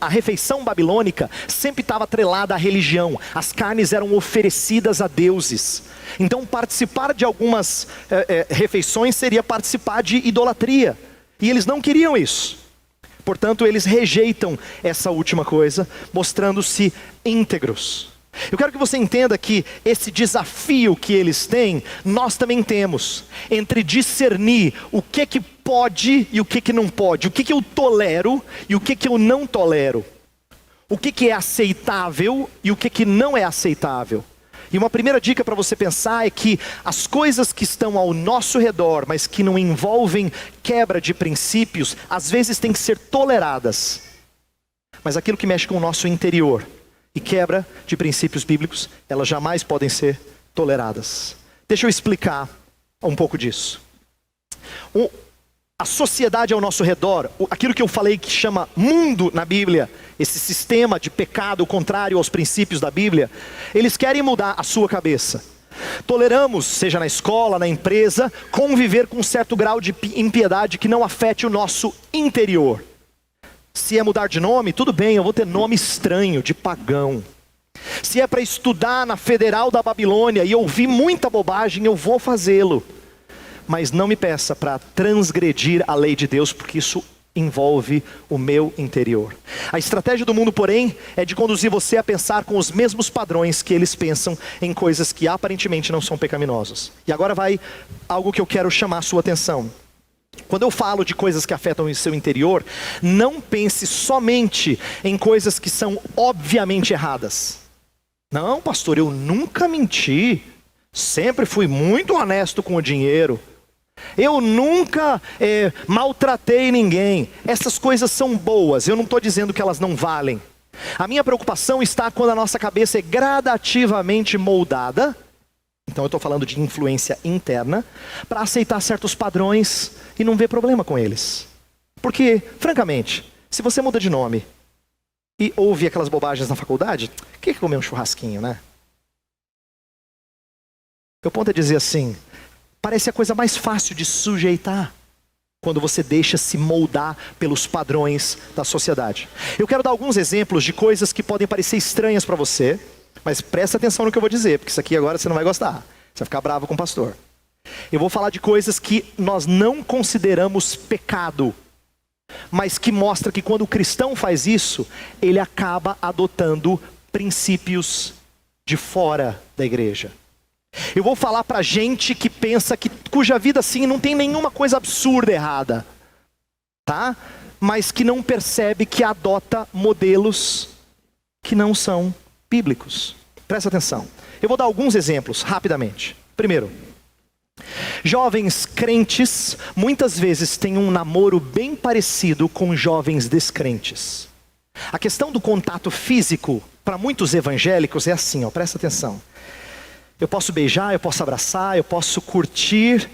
a refeição babilônica sempre estava atrelada à religião. As carnes eram oferecidas a deuses. Então participar de algumas refeições seria participar de idolatria. E eles não queriam isso. Portanto, eles rejeitam essa última coisa, mostrando-se íntegros. Eu quero que você entenda que esse desafio que eles têm, nós também temos. Entre discernir o que pode e o que não pode. O que eu tolero e o que eu não tolero. O que é aceitável e o que não é aceitável. E uma primeira dica para você pensar é que as coisas que estão ao nosso redor, mas que não envolvem quebra de princípios, às vezes têm que ser toleradas. Mas aquilo que mexe com o nosso interior e quebra de princípios bíblicos, elas jamais podem ser toleradas. Deixa eu explicar um pouco disso. A sociedade ao nosso redor, aquilo que eu falei que chama mundo na Bíblia, esse sistema de pecado contrário aos princípios da Bíblia, eles querem mudar a sua cabeça. Toleramos, seja na escola, na empresa, conviver com um certo grau de impiedade que não afete o nosso interior. Se é mudar de nome, tudo bem, eu vou ter nome estranho, de pagão. Se é para estudar na Federal da Babilônia e ouvir muita bobagem, eu vou fazê-lo. Mas não me peça para transgredir a lei de Deus, porque isso envolve o meu interior. A estratégia do mundo, porém, é de conduzir você a pensar com os mesmos padrões que eles pensam em coisas que aparentemente não são pecaminosas. E agora vai algo que eu quero chamar a sua atenção. Quando eu falo de coisas que afetam o seu interior, não pense somente em coisas que são obviamente erradas. Não, pastor, eu nunca menti. Sempre fui muito honesto com o dinheiro. Eu nunca maltratei ninguém. Essas coisas são boas, eu não estou dizendo que elas não valem. A minha preocupação está quando a nossa cabeça é gradativamente moldada. Então eu estou falando de influência interna, para aceitar certos padrões e não ver problema com eles. Porque, francamente, se você muda de nome e ouve aquelas bobagens na faculdade, o que é comer um churrasquinho, né? Meu ponto é dizer assim, parece a coisa mais fácil de sujeitar quando você deixa se moldar pelos padrões da sociedade. Eu quero dar alguns exemplos de coisas que podem parecer estranhas para você, mas presta atenção no que eu vou dizer, porque isso aqui agora você não vai gostar. Você vai ficar bravo com o pastor. Eu vou falar de coisas que nós não consideramos pecado, mas que mostra que quando o cristão faz isso, ele acaba adotando princípios de fora da igreja. Eu vou falar para gente que pensa cuja vida assim não tem nenhuma coisa absurda errada, tá? Mas que não percebe que adota modelos que não são bíblicos. Presta atenção. Eu vou dar alguns exemplos rapidamente. Primeiro, jovens crentes muitas vezes têm um namoro bem parecido com jovens descrentes. A questão do contato físico para muitos evangélicos é assim, ó, presta atenção. Eu posso beijar, eu posso abraçar, eu posso curtir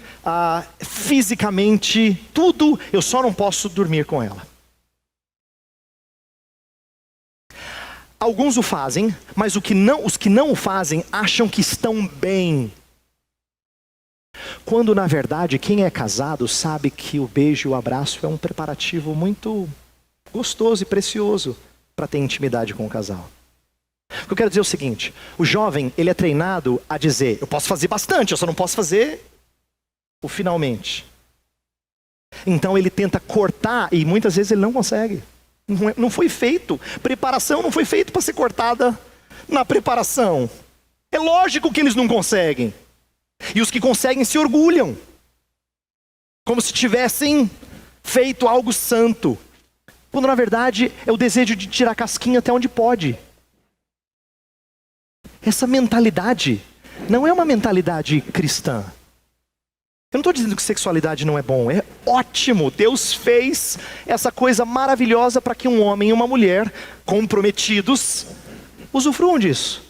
fisicamente tudo, eu só não posso dormir com ela. Alguns o fazem, mas os que não o fazem acham que estão bem. Quando na verdade quem é casado sabe que o beijo e o abraço é um preparativo muito gostoso e precioso para ter intimidade com o casal. O que eu quero dizer é o seguinte, o jovem ele é treinado a dizer, eu posso fazer bastante, eu só não posso fazer o finalmente. Então ele tenta cortar e muitas vezes ele não consegue. Não foi feito, preparação não foi feita para ser cortada na preparação. É lógico que eles não conseguem. E os que conseguem se orgulham, como se tivessem feito algo santo. Quando na verdade é o desejo de tirar casquinha até onde pode. Essa mentalidade não é uma mentalidade cristã. Eu não estou dizendo que sexualidade não é bom, é ótimo. Deus fez essa coisa maravilhosa para que um homem e uma mulher comprometidos usufruam disso.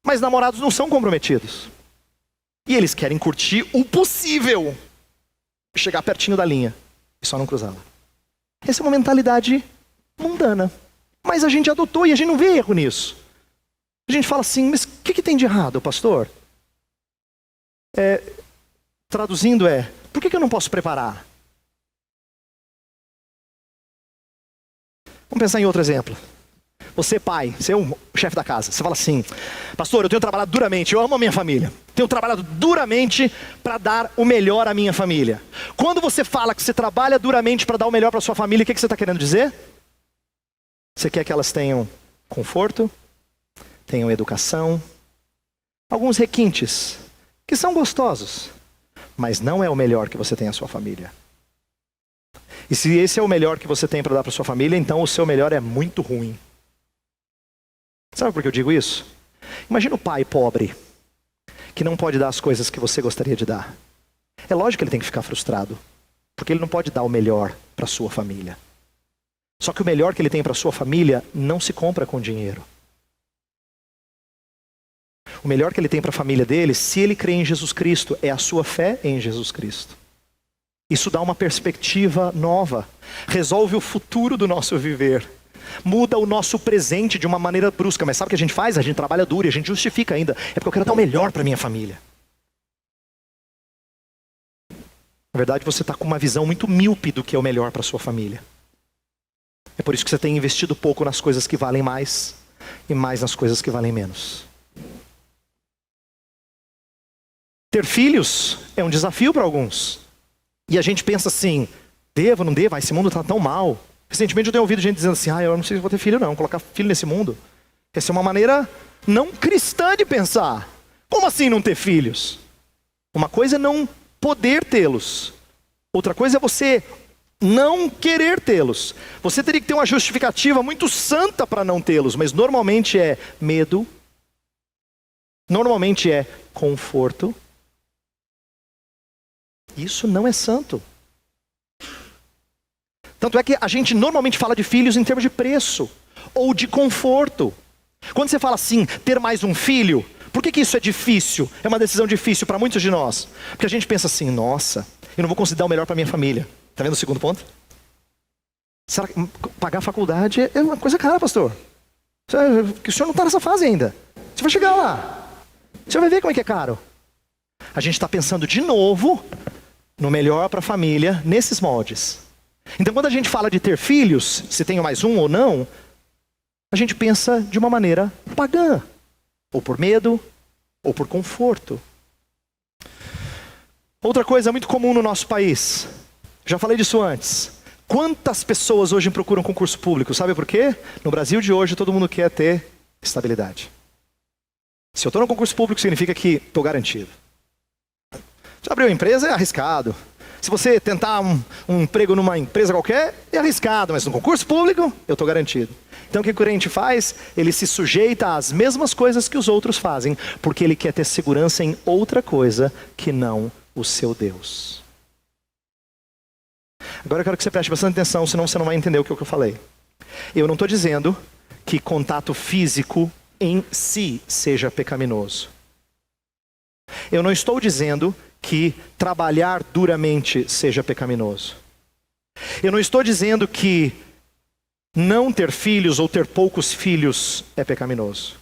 Mas namorados não são comprometidos. E eles querem curtir o possível. Chegar pertinho da linha e só não cruzá-la. Essa é uma mentalidade mundana. Mas a gente adotou e a gente não vê erro nisso. A gente fala assim, mas o que tem de errado, pastor? Traduzindo por que eu não posso preparar? Vamos pensar em outro exemplo. Você, pai, você é o chefe da casa. Você fala assim, pastor, eu tenho trabalhado duramente, eu amo a minha família. Tenho trabalhado duramente para dar o melhor à minha família. Quando você fala que você trabalha duramente para dar o melhor para sua família, o que você está querendo dizer? Você quer que elas tenham conforto, tenham educação, alguns requintes, que são gostosos, mas não é o melhor que você tem à sua família. E se esse é o melhor que você tem para dar para sua família, então o seu melhor é muito ruim. Sabe por que eu digo isso? Imagina o pai pobre, que não pode dar as coisas que você gostaria de dar. É lógico que ele tem que ficar frustrado, porque ele não pode dar o melhor para sua família. Só que o melhor que ele tem para sua família não se compra com dinheiro. O melhor que ele tem para a família dele, se ele crê em Jesus Cristo, é a sua fé em Jesus Cristo. Isso dá uma perspectiva nova, resolve o futuro do nosso viver. Muda o nosso presente de uma maneira brusca. Mas sabe o que a gente faz? A gente trabalha duro e a gente justifica ainda. É porque eu quero dar o melhor para minha família. Na verdade, você está com uma visão muito míope do que é o melhor para sua família. É por isso que você tem investido pouco nas coisas que valem mais e mais nas coisas que valem menos. Ter filhos é um desafio para alguns. E a gente pensa assim, devo, não devo? Esse mundo está tão mal. Recentemente eu tenho ouvido gente dizendo assim, eu não sei se vou ter filho não, colocar filho nesse mundo. Essa é uma maneira não cristã de pensar. Como assim não ter filhos? Uma coisa é não poder tê-los. Outra coisa é você não querer tê-los. Você teria que ter uma justificativa muito santa para não tê-los, mas normalmente é medo, normalmente é conforto. Isso não é santo. Tanto é que a gente normalmente fala de filhos em termos de preço ou de conforto. Quando você fala assim, ter mais um filho, por que isso é difícil? É uma decisão difícil para muitos de nós. Porque a gente pensa assim, nossa, eu não vou conseguir dar o melhor para minha família. Está vendo o segundo ponto? Será que pagar a faculdade é uma coisa cara, pastor? O senhor não está nessa fase ainda. Você vai chegar lá. Você vai ver como é que é caro. A gente está pensando de novo no melhor para a família nesses moldes. Então quando a gente fala de ter filhos, se tenho mais um ou não, a gente pensa de uma maneira pagã. Ou por medo, ou por conforto. Outra coisa muito comum no nosso país, já falei disso antes. Quantas pessoas hoje procuram concurso público? Sabe por quê? No Brasil de hoje todo mundo quer ter estabilidade. Se eu estou no concurso público significa que estou garantido. Se abrir uma empresa é arriscado. Se você tentar um emprego numa empresa qualquer, é arriscado. Mas no concurso público, eu estou garantido. Então o que o crente faz? Ele se sujeita às mesmas coisas que os outros fazem. Porque ele quer ter segurança em outra coisa que não o seu Deus. Agora eu quero que você preste bastante atenção, senão você não vai entender o que eu falei. Eu não estou dizendo que contato físico em si seja pecaminoso. Eu não estou dizendo que trabalhar duramente seja pecaminoso. Eu não estou dizendo que não ter filhos ou ter poucos filhos é pecaminoso.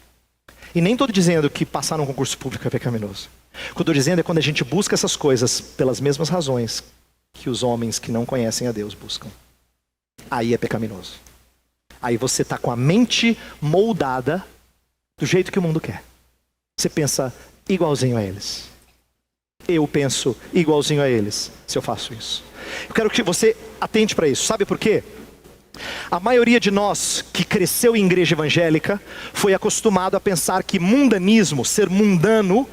E nem estou dizendo que passar num concurso público é pecaminoso. O que eu estou dizendo é quando a gente busca essas coisas pelas mesmas razões que os homens que não conhecem a Deus buscam. Aí é pecaminoso. Aí você está com a mente moldada do jeito que o mundo quer. Você pensa igualzinho a eles. Eu penso igualzinho a eles se eu faço isso. Eu quero que você atente para isso. Sabe por quê? A maioria de nós que cresceu em igreja evangélica foi acostumado a pensar que mundanismo, ser mundano,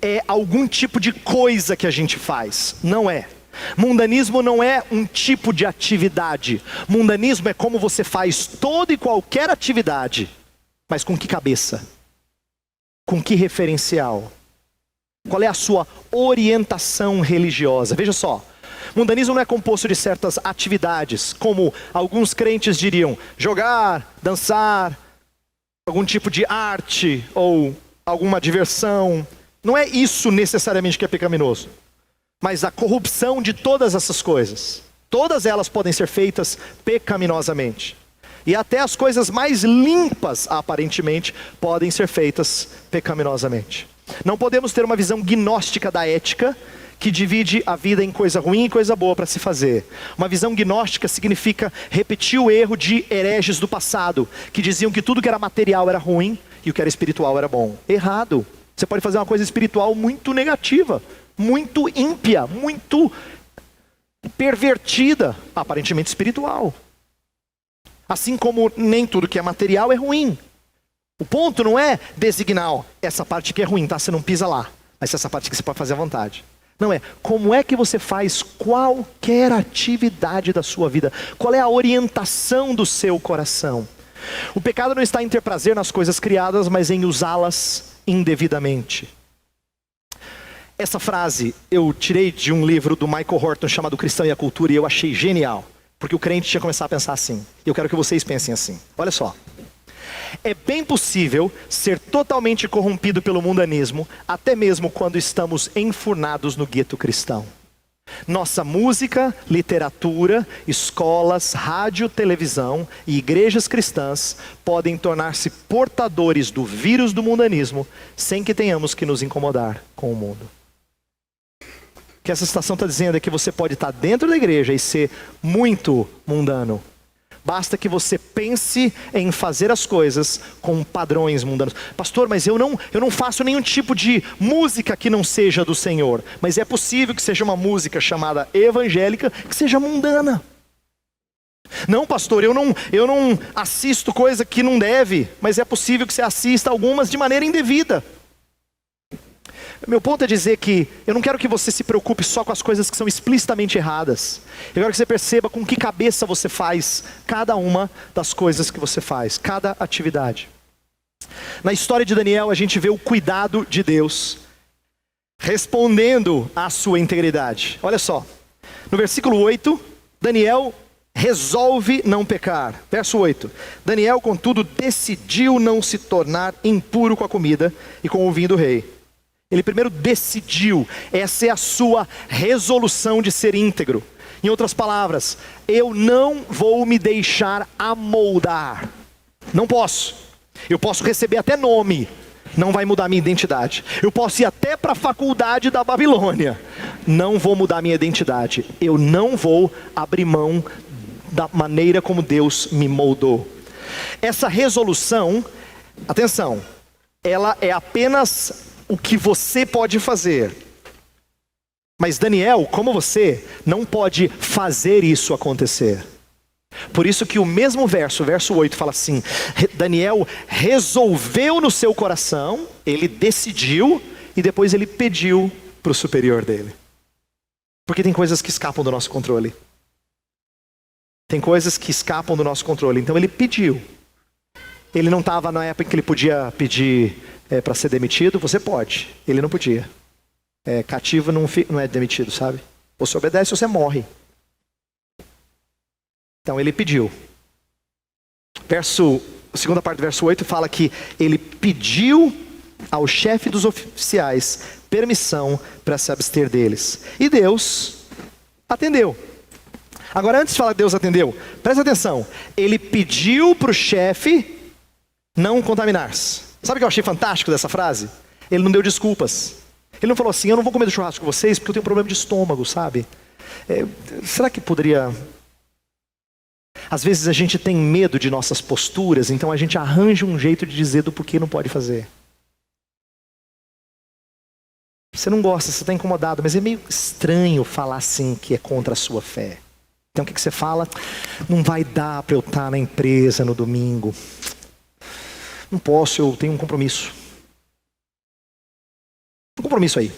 é algum tipo de coisa que a gente faz. Não é. Mundanismo não é um tipo de atividade. Mundanismo é como você faz toda e qualquer atividade. Mas com que cabeça? Com que referencial? Qual é a sua orientação religiosa? Veja só, mundanismo não é composto de certas atividades, como alguns crentes diriam, jogar, dançar, algum tipo de arte ou alguma diversão. Não é isso necessariamente que é pecaminoso, mas a corrupção de todas essas coisas. Todas elas podem ser feitas pecaminosamente. E até as coisas mais limpas, aparentemente, podem ser feitas pecaminosamente. Não podemos ter uma visão gnóstica da ética, que divide a vida em coisa ruim e coisa boa para se fazer. Uma visão gnóstica significa repetir o erro de hereges do passado, que diziam que tudo que era material era ruim e o que era espiritual era bom. Errado. Você pode fazer uma coisa espiritual muito negativa, muito ímpia, muito pervertida, aparentemente espiritual. Assim como nem tudo que é material é ruim. O ponto não é designar, essa parte que é ruim, tá? Você não pisa lá. Mas essa parte que você pode fazer à vontade. Não é, como é que você faz qualquer atividade da sua vida? Qual é a orientação do seu coração? O pecado não está em ter prazer nas coisas criadas, mas em usá-las indevidamente. Essa frase eu tirei de um livro do Michael Horton chamado Cristão e a Cultura, e eu achei genial, porque o crente tinha que começar a pensar assim. E eu quero que vocês pensem assim. Olha só. É bem possível ser totalmente corrompido pelo mundanismo, até mesmo quando estamos enfurnados no gueto cristão. Nossa música, literatura, escolas, rádio, televisão e igrejas cristãs podem tornar-se portadores do vírus do mundanismo, sem que tenhamos que nos incomodar com o mundo. O que essa citação está dizendo é que você pode estar dentro da igreja e ser muito mundano. Basta que você pense em fazer as coisas com padrões mundanos. Pastor, mas eu não faço nenhum tipo de música que não seja do Senhor. Mas é possível que seja uma música chamada evangélica que seja mundana. Não, pastor, eu não assisto coisa que não deve. Mas é possível que você assista algumas de maneira indevida. Meu ponto é dizer que eu não quero que você se preocupe só com as coisas que são explicitamente erradas. Eu quero que você perceba com que cabeça você faz cada uma das coisas que você faz, cada atividade. Na história de Daniel, a gente vê o cuidado de Deus respondendo à sua integridade. Olha só, no versículo 8, Daniel resolve não pecar. Verso 8, Daniel, contudo, decidiu não se tornar impuro com a comida e com o vinho do rei. Ele primeiro decidiu, essa é a sua resolução de ser íntegro. Em outras palavras, eu não vou me deixar amoldar. Não posso. Eu posso receber até nome, não vai mudar minha identidade. Eu posso ir até para a faculdade da Babilônia, não vou mudar minha identidade. Eu não vou abrir mão da maneira como Deus me moldou. Essa resolução, atenção, ela é apenas o que você pode fazer. Mas Daniel, como você, não pode fazer isso acontecer. Por isso que o mesmo verso 8 fala assim, Daniel resolveu no seu coração, ele decidiu e depois ele pediu para o superior dele. Porque tem coisas que escapam do nosso controle. Tem coisas que escapam do nosso controle, então ele pediu. Ele não estava na época em que ele podia pedir para ser demitido, você pode. Ele não podia. Cativo não é demitido, sabe? Ou você obedece ou você morre. Então ele pediu. A segunda parte do verso 8 fala que ele pediu ao chefe dos oficiais permissão para se abster deles. E Deus atendeu. Agora, antes de falar que Deus atendeu, presta atenção. Ele pediu para o chefe não contaminar-se. Sabe o que eu achei fantástico dessa frase? Ele não deu desculpas. Ele não falou assim, eu não vou comer do churrasco com vocês porque eu tenho um problema de estômago, sabe? Será que poderia... Às vezes a gente tem medo de nossas posturas, então a gente arranja um jeito de dizer do porquê não pode fazer. Você não gosta, você está incomodado, mas é meio estranho falar assim que é contra a sua fé. Então o que você fala? Não vai dar para eu estar na empresa no domingo. Não posso, eu tenho um compromisso. Um compromisso aí.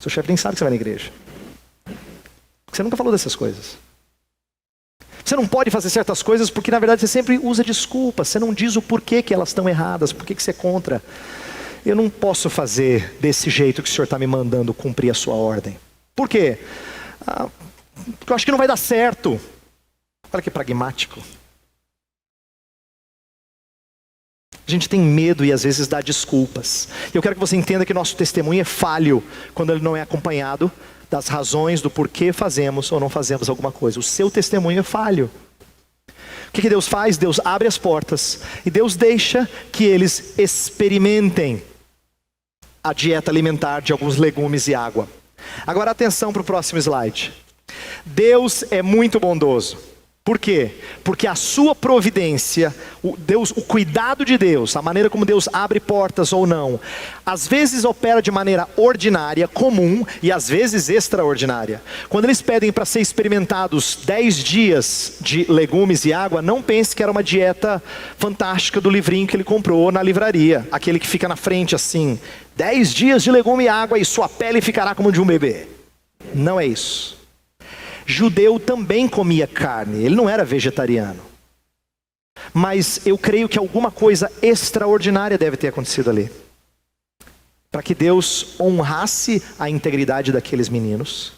Seu chefe nem sabe que você vai na igreja. Você nunca falou dessas coisas. Você não pode fazer certas coisas porque na verdade você sempre usa desculpas. Você não diz o porquê que elas estão erradas, por que você é contra. Eu não posso fazer desse jeito que o Senhor está me mandando cumprir a sua ordem. Por quê? Porque eu acho que não vai dar certo. Olha que pragmático. A gente tem medo e às vezes dá desculpas. Eu quero que você entenda que nosso testemunho é falho quando ele não é acompanhado das razões do porquê fazemos ou não fazemos alguma coisa. O seu testemunho é falho. O que Deus faz? Deus abre as portas e Deus deixa que eles experimentem a dieta alimentar de alguns legumes e água. Agora atenção para o próximo slide. Deus é muito bondoso. Por quê? Porque a sua providência, o cuidado de Deus, a maneira como Deus abre portas ou não, às vezes opera de maneira ordinária, comum, e às vezes extraordinária. Quando eles pedem para ser experimentados 10 dias de legumes e água, não pense que era uma dieta fantástica do livrinho que ele comprou na livraria, aquele que fica na frente assim, 10 dias de legume e água e sua pele ficará como de um bebê. Não é isso. Judeu também comia carne, ele não era vegetariano. Mas eu creio que alguma coisa extraordinária deve ter acontecido ali, para que Deus honrasse a integridade daqueles meninos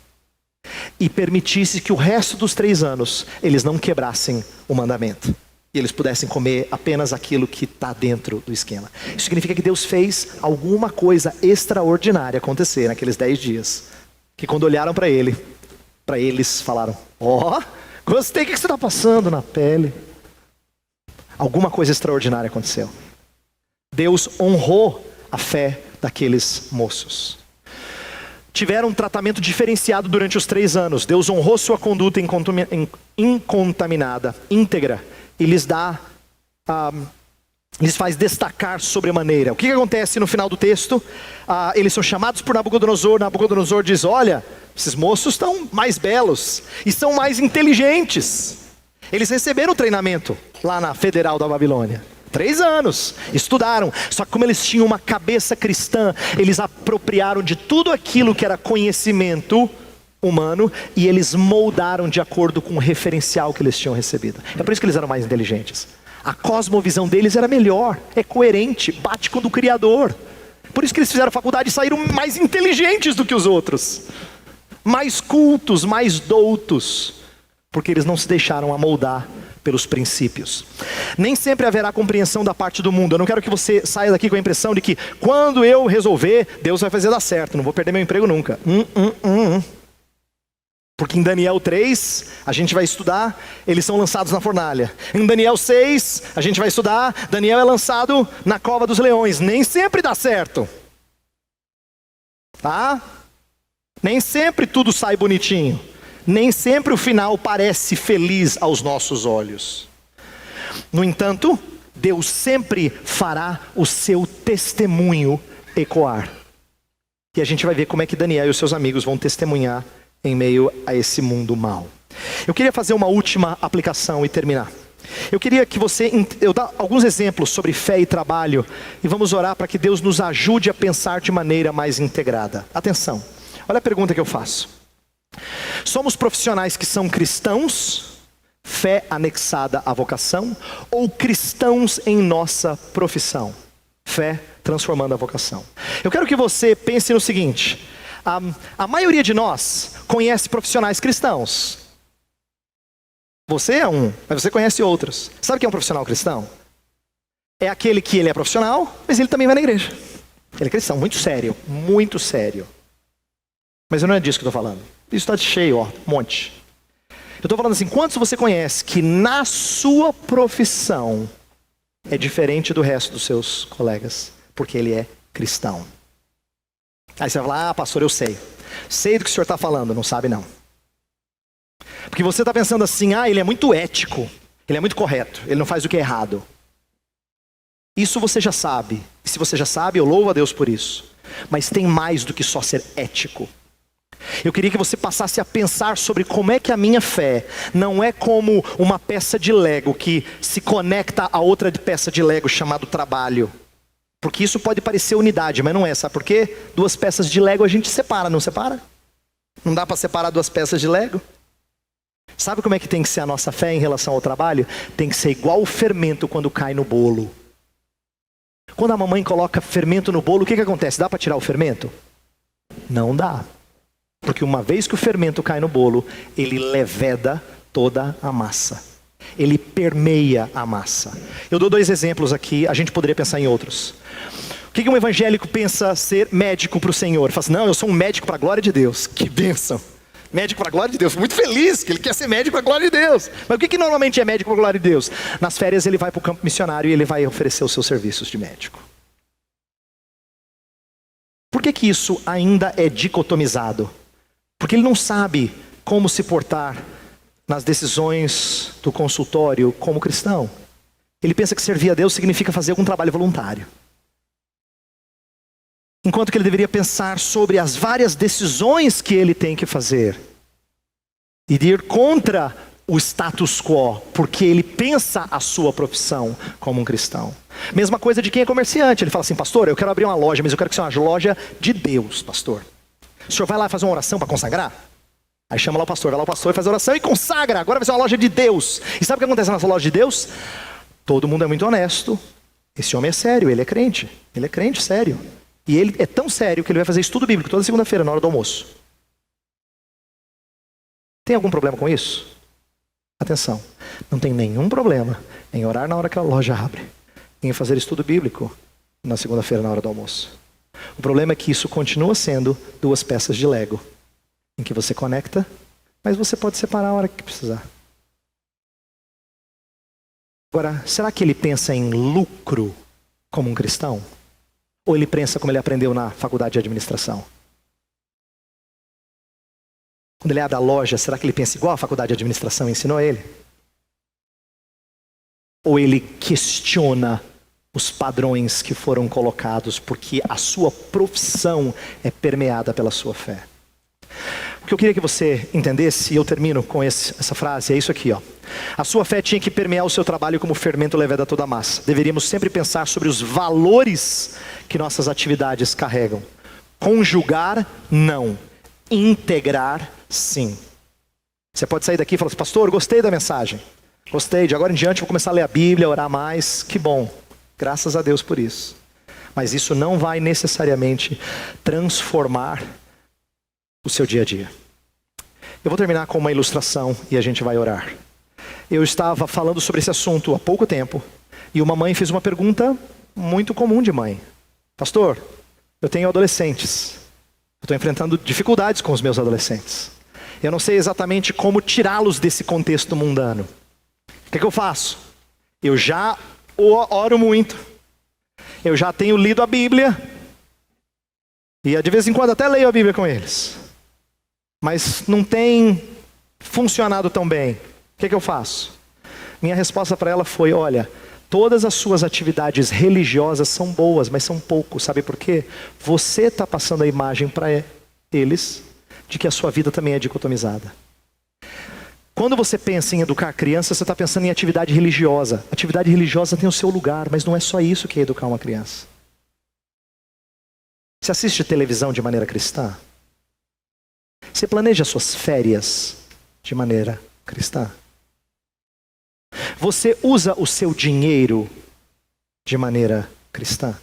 e permitisse que o resto dos 3 anos eles não quebrassem o mandamento e eles pudessem comer apenas aquilo que está dentro do esquema. Isso significa que Deus fez alguma coisa extraordinária acontecer naqueles 10 dias, que quando olharam para eles falaram: ó, gostei, o que você está passando na pele? Alguma coisa extraordinária aconteceu. Deus honrou a fé daqueles moços. Tiveram um tratamento diferenciado durante os 3 anos. Deus honrou sua conduta incontaminada, íntegra, e lhes faz destacar sobremaneira. O que acontece no final do texto? Eles são chamados por Nabucodonosor. Nabucodonosor diz: olha, esses moços estão mais belos e são mais inteligentes. Eles receberam treinamento lá na Federal da Babilônia. 3 anos, estudaram. Só que como eles tinham uma cabeça cristã, eles apropriaram de tudo aquilo que era conhecimento humano e eles moldaram de acordo com o referencial que eles tinham recebido. É por isso que eles eram mais inteligentes. A cosmovisão deles era melhor, é coerente, bate com o do Criador. Por isso que eles fizeram faculdade e saíram mais inteligentes do que os outros, mais cultos, mais doutos, porque eles não se deixaram amoldar pelos princípios. Nem sempre haverá compreensão da parte do mundo. Eu não quero que você saia daqui com a impressão de que quando eu resolver, Deus vai fazer dar certo, não vou perder meu emprego nunca. Porque em Daniel 3, a gente vai estudar, eles são lançados na fornalha. Em Daniel 6, a gente vai estudar, Daniel é lançado na cova dos leões. Nem sempre dá certo. Tá? Nem sempre tudo sai bonitinho. Nem sempre o final parece feliz aos nossos olhos. No entanto, Deus sempre fará o seu testemunho ecoar. E a gente vai ver como é que Daniel e os seus amigos vão testemunhar em meio a esse mundo mau. Eu queria fazer uma última aplicação e terminar. Eu queria que eu dar alguns exemplos sobre fé e trabalho e vamos orar para que Deus nos ajude a pensar de maneira mais integrada. Atenção, olha a pergunta que eu faço. Somos profissionais que são cristãos, fé anexada à vocação, ou cristãos em nossa profissão, fé transformando a vocação? Eu quero que você pense no seguinte: a maioria de nós conhece profissionais cristãos. Você é um, mas você conhece outros. Sabe o que é um profissional cristão? É aquele que ele é profissional, mas ele também vai na igreja. Ele é cristão, muito sério, muito sério. Mas não é disso que eu estou falando. Isso está cheio, ó, um monte. Eu estou falando assim, quantos você conhece que na sua profissão é diferente do resto dos seus colegas? Porque ele é cristão. Aí você vai falar: pastor, eu sei. Sei do que o senhor está falando. Não sabe não. Porque você está pensando assim: ele é muito ético. Ele é muito correto. Ele não faz o que é errado. Isso você já sabe. E se você já sabe, eu louvo a Deus por isso. Mas tem mais do que só ser ético. Eu queria que você passasse a pensar sobre como é que a minha fé não é como uma peça de Lego que se conecta a outra peça de Lego chamado trabalho. Porque isso pode parecer unidade, mas não é. Sabe por quê? 2 peças de Lego a gente separa, não separa? Não dá para separar 2 peças de Lego? Sabe como é que tem que ser a nossa fé em relação ao trabalho? Tem que ser igual o fermento quando cai no bolo. Quando a mamãe coloca fermento no bolo, o que acontece? Dá para tirar o fermento? Não dá. Porque uma vez que o fermento cai no bolo, ele leveda toda a massa. ele permeia a massa. Eu dou 2 exemplos aqui, a gente poderia pensar em outros. O que um evangélico pensa ser médico para o Senhor? Ele fala assim, não, eu sou um médico para a glória de Deus. Que bênção! Médico para a glória de Deus. Muito feliz que ele quer ser médico para a glória de Deus. Mas o que normalmente é médico para a glória de Deus? Nas férias ele vai para o campo missionário e ele vai oferecer os seus serviços de médico. Por que isso ainda é dicotomizado? Porque ele não sabe como se portar nas decisões do consultório como cristão. Ele pensa que servir a Deus significa fazer algum trabalho voluntário. Enquanto que ele deveria pensar sobre as várias decisões que ele tem que fazer. E de ir contra o status quo, porque ele pensa a sua profissão como um cristão. Mesma coisa de quem é comerciante. Ele fala assim, pastor, eu quero abrir uma loja, mas eu quero que seja uma loja de Deus, pastor. O senhor vai lá fazer uma oração para consagrar? Aí chama lá o pastor, vai lá o pastor, faz a oração e consagra. Agora vai ser uma loja de Deus. E sabe o que acontece nessa loja de Deus? Todo mundo é muito honesto. Esse homem é sério, ele é crente. Ele é crente, sério. E ele é tão sério que ele vai fazer estudo bíblico toda segunda-feira, na hora do almoço. Tem algum problema com isso? Atenção, não tem nenhum problema em orar na hora que a loja abre, em fazer estudo bíblico na segunda-feira, na hora do almoço. O problema é que isso continua sendo 2 peças de Lego, em que você conecta, mas você pode separar a hora que precisar. Agora, será que ele pensa em lucro como um cristão? Ou ele pensa como ele aprendeu na faculdade de administração? Quando ele abre a loja, será que ele pensa igual a faculdade de administração ensinou ele? Ou ele questiona os padrões que foram colocados porque a sua profissão é permeada pela sua fé? O que eu queria que você entendesse, e eu termino com essa frase, é isso aqui, ó. A sua fé tinha que permear o seu trabalho como fermento leveda toda a massa. Deveríamos sempre pensar sobre os valores que nossas atividades carregam. Conjugar, não. Integrar, sim. Você pode sair daqui e falar assim, pastor, gostei da mensagem. Gostei, de agora em diante vou começar a ler a Bíblia, orar mais. Que bom, graças a Deus por isso. Mas isso não vai necessariamente transformar o seu dia a dia. Eu vou terminar com uma ilustração e a gente vai orar. Eu estava falando sobre esse assunto há pouco tempo e uma mãe fez uma pergunta muito comum de mãe. Pastor, eu tenho adolescentes. Eu estou enfrentando dificuldades com os meus adolescentes. Eu não sei exatamente como tirá-los desse contexto mundano. O que eu faço? Eu já oro muito. Eu já tenho lido a Bíblia. E de vez em quando até leio a Bíblia com eles. Mas não tem funcionado tão bem. O que eu faço? Minha resposta para ela foi, olha, todas as suas atividades religiosas são boas, mas são pouco. Sabe por quê? Você está passando a imagem para eles de que a sua vida também é dicotomizada. Quando você pensa em educar criança, você está pensando em atividade religiosa. Atividade religiosa tem o seu lugar, mas não é só isso que é educar uma criança. Você assiste televisão de maneira cristã? Você planeja suas férias de maneira cristã? Você usa o seu dinheiro de maneira cristã?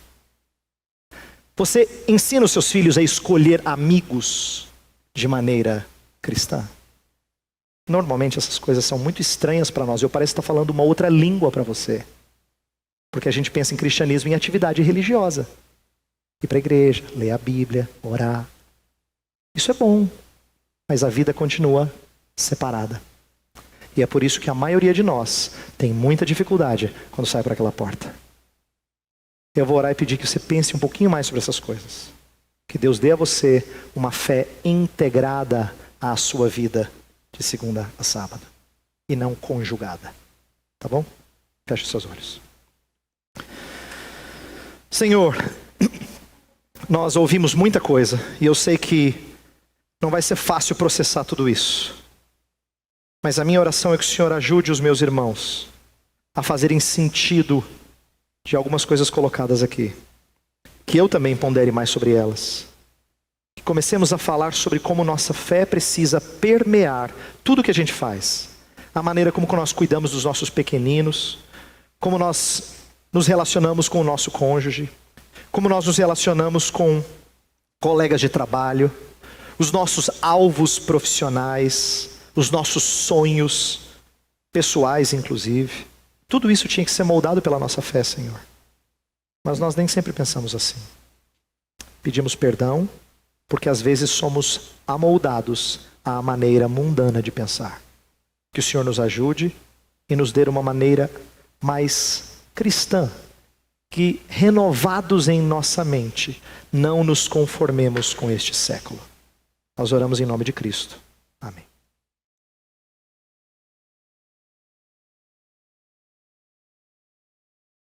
Você ensina os seus filhos a escolher amigos de maneira cristã? Normalmente essas coisas são muito estranhas para nós. Eu pareço estar falando uma outra língua para você. Porque a gente pensa em cristianismo em atividade religiosa. Ir para a igreja, ler a Bíblia, orar. Isso é bom. Mas a vida continua separada. E é por isso que a maioria de nós tem muita dificuldade quando sai por aquela porta. Eu vou orar e pedir que você pense um pouquinho mais sobre essas coisas. Que Deus dê a você uma fé integrada à sua vida de segunda a sábado. E não conjugada. Tá bom? Feche os seus olhos. Senhor, nós ouvimos muita coisa. E eu sei que não vai ser fácil processar tudo isso. Mas a minha oração é que o Senhor ajude os meus irmãos a fazerem sentido de algumas coisas colocadas aqui. Que eu também pondere mais sobre elas. Que comecemos a falar sobre como nossa fé precisa permear tudo que a gente faz. A maneira como nós cuidamos dos nossos pequeninos. Como nós nos relacionamos com o nosso cônjuge. Como nós nos relacionamos com colegas de trabalho. Os nossos alvos profissionais. Os nossos sonhos. pessoais inclusive. Tudo isso tinha que ser moldado pela nossa fé, Senhor. Mas nós nem sempre pensamos assim. Pedimos perdão, porque às vezes somos amoldados à maneira mundana de pensar. Que o Senhor nos ajude e nos dê uma maneira mais cristã, que renovados em nossa mente, não nos conformemos com este século. Nós oramos em nome de Cristo.